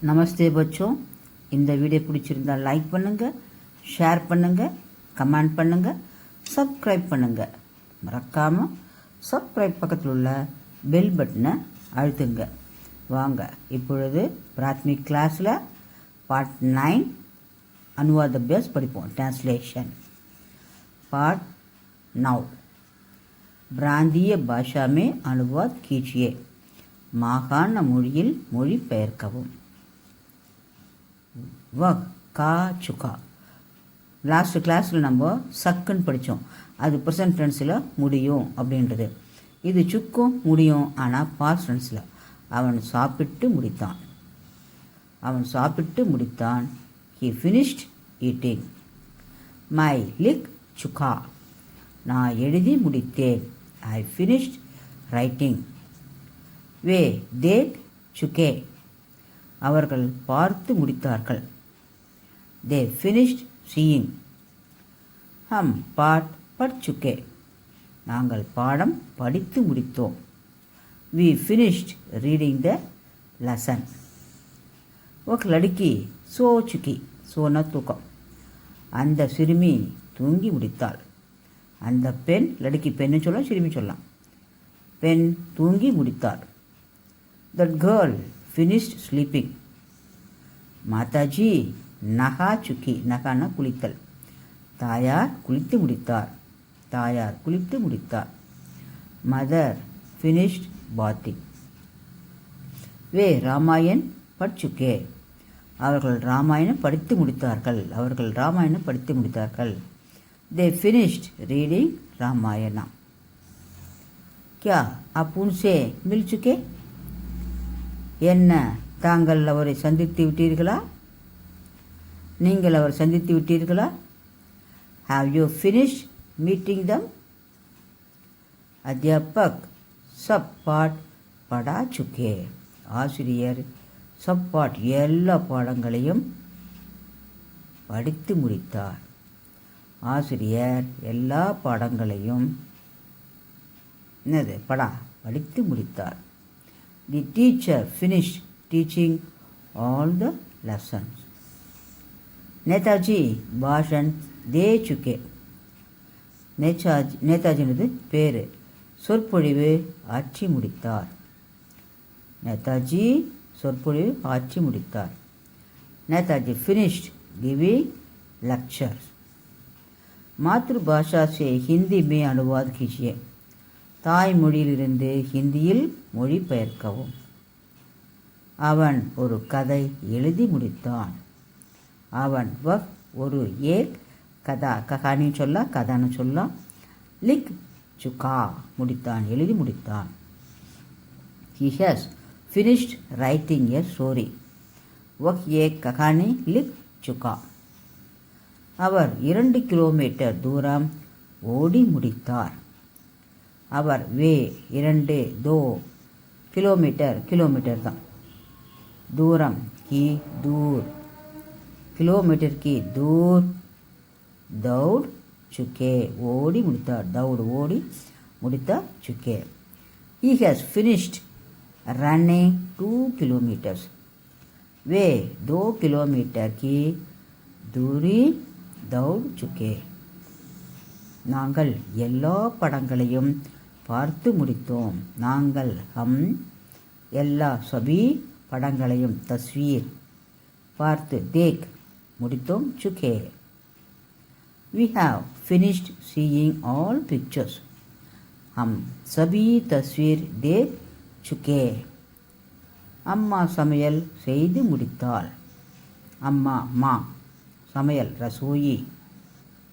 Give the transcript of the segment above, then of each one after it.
நமஸ்தே பச்சோ. இந்த வீடியோ பிடிச்சிருந்தால் லைக் பண்ணுங்கள், ஷேர் பண்ணுங்கள், கமெண்ட் பண்ணுங்கள், சப்ஸ்கிரைப் பண்ணுங்கள். மறக்காமல் சப்ஸ்கிரைப் பக்கத்தில் உள்ள பெல் பட்டனை அழுத்துங்க. வாங்க இப்பொழுது பிராத்மிக் கிளாஸில் பார்ட் 9 अनुवाद अभ्यास படிப்போம். ट्रांसलेशन पार्ट 9 பிராந்திய பாஷா में अनुवाद कीजिए. மாகாண மொழியில் மொழிபெயர்க்கவும். वह का चुका. லாஸ்ட் கிளாஸில் நம்ம சக்குன்னு படித்தோம். அது ப்ரெசன்ட் டென்ஸில் முடியும் அப்படின்றது. இது சுக்கும் முடியும், ஆனால் பாஸ்ட் டென்ஸில். அவன் சாப்பிட்டு முடித்தான். அவன் சாப்பிட்டு முடித்தான். He finished eating. My lick chuka. நான் எழுதி முடித்தேன். I finished writing. वे देख चुके. அவர்கள் பார்த்து முடித்தார்கள். They finished seeing. हम पाठ पढ़ चुके. நாங்கள் பாடம் படித்து முடித்தோம். We finished reading the lesson. ஒரு லடுக்கி சோ சுக்கி. சோன தூக்கம். அந்த சிறுமி தூங்கி முடித்தாள். அந்த பெண், லடுக்கி பெண்ணு சொல்லலாம், சிறுமி சொல்லலாம். பெண் தூங்கி முடித்தாள். That girl finished sleeping. Mataji நகா சுக்கி. நகானா குளித்தல். தாயார் குளித்து முடித்தார். தாயார் குளித்து முடித்தார். Mother finished bathing. வே ராமாயண் படிச்சுக்கே. அவர்கள் ராமாயணம் படித்து முடித்தார்கள். அவர்கள் ராமாயணம் படித்து முடித்தார்கள். They finished reading Ramayanam. क्या आप उनसे मिल चुके? என்ன, தாங்கள் அவரை சந்தித்து விட்டீர்களா? நீங்கள் அவர் சந்தித்து விட்டீர்களா? Have you finished meeting them? அத்தியாபக் சப் பாட் படா சுக்கே. ஆசிரியர் சப் பாட் எல்லா பாடங்களையும் படித்து முடித்தார். ஆசிரியர் எல்லா பாடங்களையும் என்னது படா படித்து முடித்தார். The teacher finished teaching all the lessons. Netaji பாஷன் தே சுக்கே. நேதாஜினது பேர். சொற்பொழிவு ஆற்றி முடித்தார். நேதாஜி சொற்பொழிவு ஆற்றி முடித்தார். Netaji finished giving lectures. मातृभाषा से हिंदी में अनुवाद कीजिए. தாய்மொழியிலிருந்து ஹிந்தியில் மொழிபெயர்க்கவும். அவன் ஒரு கதை எழுதி முடித்தான். அவன் வக் ஒரு ஏக் கதா. கஹானின்னு சொல்லலாம், கதான்னு சொல்லலாம். லிக் சுக்கா முடித்தான், எழுதி முடித்தான். He has finished writing a story. வக் ஏக் கஹானி லிக் சுக்கா. அவர் 2 கிலோமீட்டர் தூரம் ஓடி முடித்தார். அவர் வே 2 दो கிலோமீட்டர், கிலோமீட்டர் தான் தூரம். கி தூர், கிலோமீட்டர் கி தூர். दौड़ चुके. ஓடி முடித்தார். दौड़ ஓடி முடித்தார். चुके. He has finished running 2 kilometers. Way 2 kilometre की दूरी दौड़ चुके. நாங்கள் எல்லா படங்களையும் பார்த்து முடித்தோம். நாங்கள் ஹம் எல்லா சபி படங்களையும் தஸ்வீர் பார்த்து தேக் முடித்தோம். சுகே. We have finished seeing all pictures. हम सभी तस्वीर देख चुके. அம்மா சமையல் செய்து முடித்தாள். அம்மா மா சமையல் ரசோயி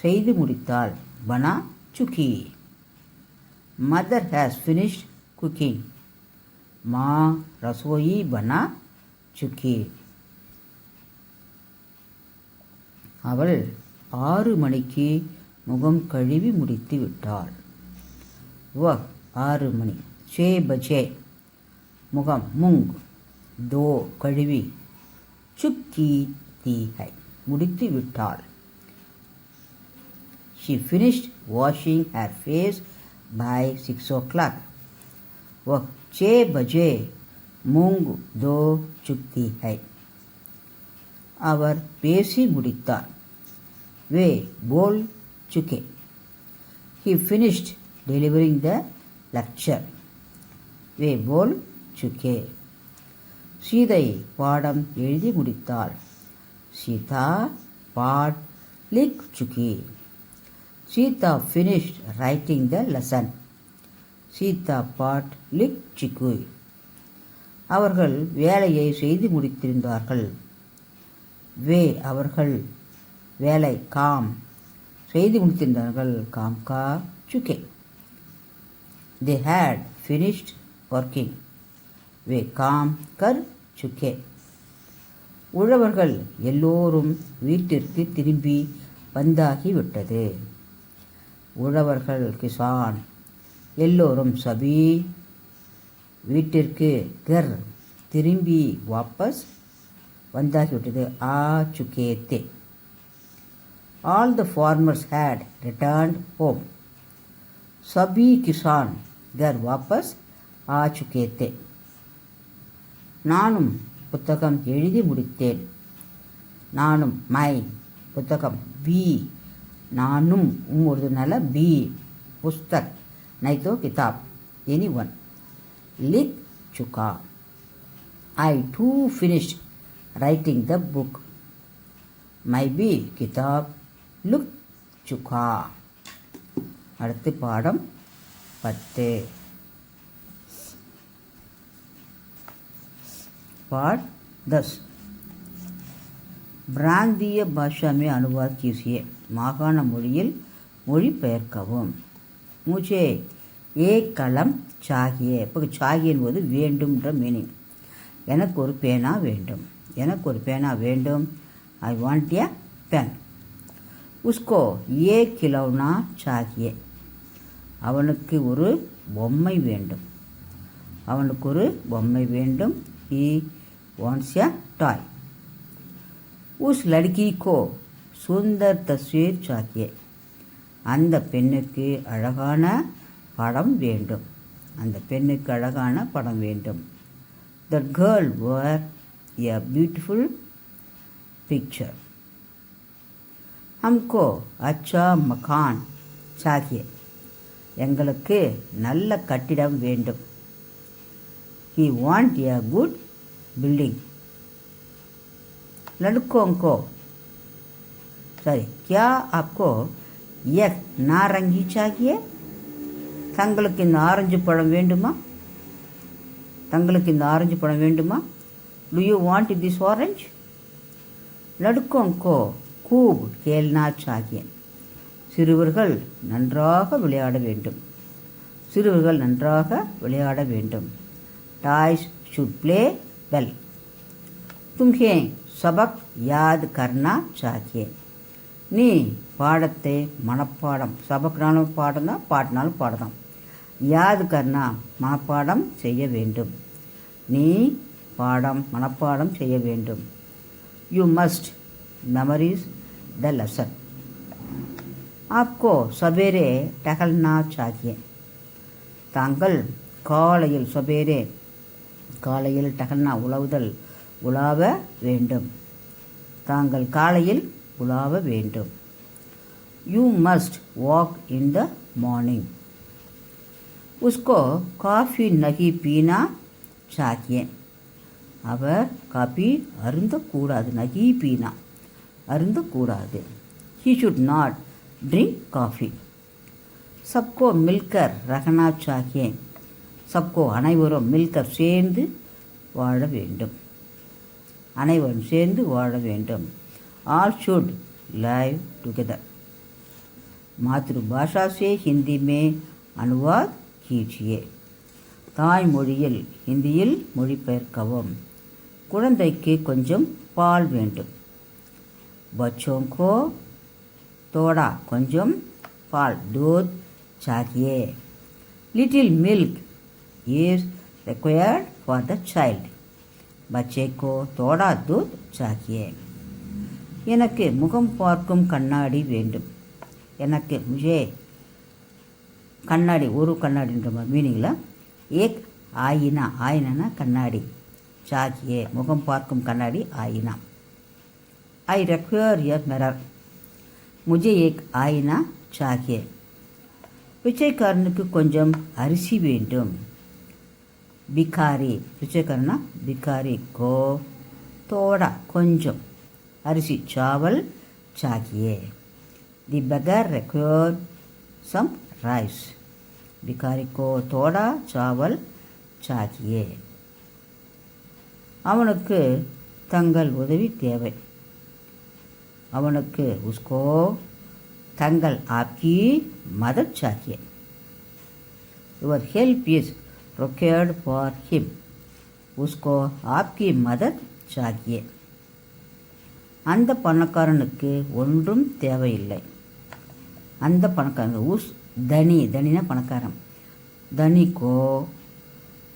செய்து முடித்தாள். बना चुकी. Mother has finished cooking. माँ रसोई बना चुकी. அவள் 6 மணிக்கு முகம் கழுவி முடித்து விட்டாள். वह 6 மணி. 6 बजे முகம் मुंग. 2 கழுவி. चुकी दी है முடித்து விட்டாள். She finished washing her face by 6 o'clock. वह 6 बजे मूंग धो चुकी है. அவர் பேசி முடித்தார். வே போல் சுகே. He finished delivering the lecture. வே போல் சுகே. சீதை பாடம் எழுதி முடித்தாள். சீதா பாட் லிக் Suki. Sita finished writing the lesson. Sita பாட் லிக் சுகி. அவர்கள் வேலையை செய்து முடித்திருந்தார்கள். வே அவர்கள் வேலை காம் செய்து முடித்திருந்தார்கள். காம் கா சுகே. They had finished working. வே காம் கர் சுகே. உழவர்கள் எல்லோரும் வீட்டிற்கு திரும்பி வந்தாகிவிட்டது. உழவர்கள் கிசான் எல்லோரும் சபி வீட்டிற்கு கர் திரும்பி வாபஸ் வந்தாகிவிட்டது. ஆ சுகேத்தே. All the farmers had returned home. सभी किसान घर वापस आ चुके थे. நானும் புத்தகம் எழுதி முடித்தேன். நானும் மை புத்தகம் பி நானும் உருதுனால பி புஸ்தக் नहीं तो किताब anyone लिख चुका. I too finished writing the book. मैं भी किताब लिख चुका. அடுத்து பாடம் 10. पाठ 10. பிராந்திய பாஷா में अनुवाद कीजिए. மாகாண மொழியில் மொழிபெயர்க்கவும். मुझे एक कलम चाहिए. இப்போ चाहिए என்பது வேண்டும்ன்ற மீனிங். எனக்கு ஒரு பேனா வேண்டும். எனக்கு ஒரு பேனா வேண்டும். I want a pen. उसको ये खिलौना चाहिए. அவனுக்கு ஒரு பொம்மை வேண்டும். அவனுக்கு ஒரு பொம்மை வேண்டும். he wants a toy. उस लड़की को सुंदर तस्वीर चाहिए. அந்த பெண்ணுக்கு அழகான படம் வேண்டும். அந்த பெண்ணுக்கு அழகான படம் வேண்டும். The girl wore a beautiful picture. हमको अच्छा मकान चाहिए. எங்களுக்கு நல்ல கட்டிடம் வேண்டும். he want a good building. लड़कों को क्या आपको एक नारंगी चाहिए? தங்களுக்கு இந்த ஆரஞ்சு பழம் வேண்டுமா? தங்களுக்கு இந்த ஆரஞ்சு பழம் வேண்டுமா? Do you want this orange? लड़कों को खूब खेलना चाहिए. சிறுவர்கள் நன்றாக விளையாட வேண்டும். சிறுவர்கள் நன்றாக விளையாட வேண்டும். Toys should play well. तुम्हें सबक याद करना चाहिए. நீ பாடத்தை மனப்பாடம் சபக்னாலும் பாடம் தான் பாட்டினாலும் பாடலாம். யாத் கர்னா மனப்பாடம் செய்ய வேண்டும். நீ பாடம் மனப்பாடம் செய்ய வேண்டும். You must memories the lesson. आपको सवेरे टहलना चाहिए. தாங்கள் காலையில் சபேரே காலையில் டகல்னா உழவுதல் உலாவ வேண்டும். தாங்கள் காலையில் உலாவ வேண்டும். You must walk in the morning. उसको காஃபி நகி பீனா चाहिए. அவர் காபி அருந்தக்கூடாது. நகி Beena அருந்தக்கூடாது. he should not drink coffee. सबको मिलकर रहना चाहिए. सबको அனைவரும் மில்கர் சேர்ந்து வாழ வேண்டும். அனைவரும் சேர்ந்து வாழ வேண்டும். all should live together. मातृभाषा से हिंदी में अनुवाद कीजिए. தாய்மொழியில் ஹிந்தியில் மொழிபெயர்க்கவும். குழந்தைக்கு கொஞ்சம் பால் வேண்டும். बच्चों को थोड़ा கொஞ்சம் பால் दूध चाहिए. little milk is required for the child. बच्चे को थोड़ा दूध चाहिए. எனக்கு முகம் பார்க்கும் கண்ணாடி வேண்டும். எனக்கு मुझे கண்ணாடி ஒரு கண்ணாடின்ற மாதிரி மீனிங்கில் ஏக் ஆயினா ஆயினா கண்ணாடி चाहिए முகம் பார்க்கும் கண்ணாடி ஆயினா. I require a mirror. मुझे एक आईना चाहिए. பிச்சைக்காரனுக்கு கொஞ்சம் அரிசி வேண்டும். भिखारी பிச்சைக்காரனா भिखारी को थोड़ा கொஞ்சம் அரிசி चावल चाहिए. The beggar required some rice. भिखारी को थोड़ा चावल चाहिए. அவனுக்கு தங்கள் உதவி தேவை. அவனுக்கு उसको தங்கள் आपकी मदद चाहिए. Your help is required for him. उसको आपकी मदद चाहिए. அந்த பணக்காரனுக்கு ஒன்றும் தேவையில்லை. அந்த பணக்காரன் உஸ் தனி தனினா பணக்காரன். தனிக்கோ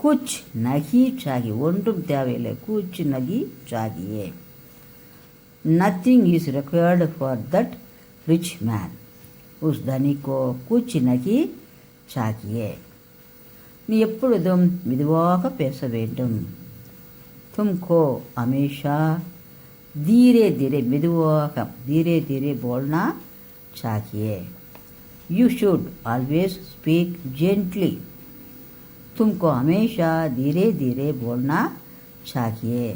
कुछ नहीं चाहिए. ஒன்றும் தேவையில்லை. कुछ नहीं चाहिए. Nothing is required for that rich man. उस धनी को कुछ नहीं चाहिए. நீ எப்பொழுதும் மெதுவாக பேச வேண்டும். तुमको हमेशा धीरे धीरे மெதுவாக धीरे धीरे बोलना चाहिए. You should always speak gently. तुमको हमेशा धीरे धीरे बोलना चाहिए.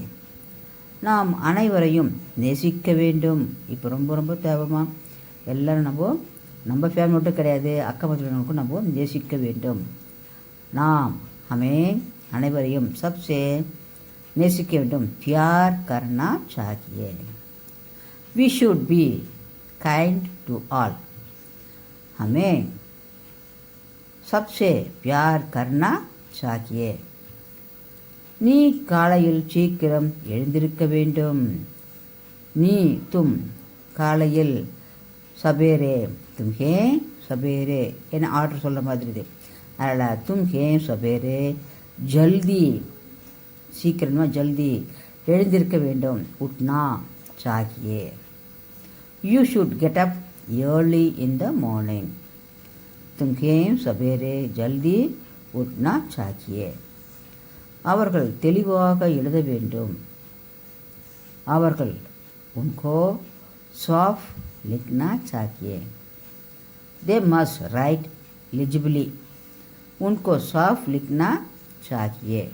நாம் அனைவரையும் நேசிக்க வேண்டும். இப்போ ரொம்ப தேவைமா எல்லாரும் நம்ம ஃபேமிலி மட்டும் கிடையாது, அக்கம் பக்கத்துக்கும் நம்ம நேசிக்க வேண்டும். நாம் அனைவரையும் सबसे நேசிக்க வேண்டும். प्यार करना चाहिए. We should be kind to all. हमें सबसे प्यार करना चाहिए. நீ காலையில் சீக்கிரம் எழுந்திருக்க வேண்டும். நீ தும் காலையில் சபேரே தும்ஹே சபேரே என்ன ஆர்டர் சொல்ல மாதிரி இது. அதனால் தும்ஹே சபேரே ஜல்தி சீக்கிரமா ஜல்தி எழுந்திருக்க வேண்டும். உட்னா சாகியே. You should get up early in the morning. தும்ஹே சபேரே ஜல்தி உட்னா சாகியே. அவர்கள் தெளிவாக எழுத வேண்டும். அவர்கள் उनको साफ लिखना चाहिए. They must write legibly. उनको साफ लिखना चाहिए.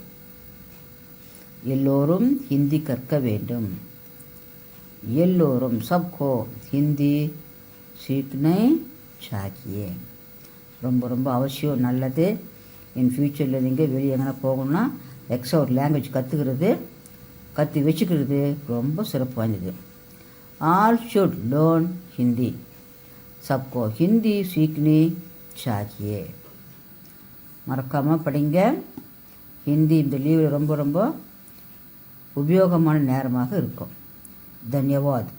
எல்லோரும் ஹிந்தி கற்க வேண்டும். எல்லோரும் सबको हिंदी सीखना चाहिए. ரொம்ப அவசியம், நல்லது. இன் ஃப்யூச்சரில் நீங்கள் வெளியே எங்கன்னா போகணுன்னா எக்ஸ்ட்ரா ஒரு லாங்குவேஜ் கற்று வச்சுக்கிறது ரொம்ப சிறப்பு வாய்ந்தது. All should learn Hindi. சப்கோ ஹிந்தி சீக்னி சாகியே. மறக்காமல் படிங்க. ஹிந்தி இந்த லீவில் ரொம்ப உபயோகமான நேரமாக இருக்கும். தன்யவாத்.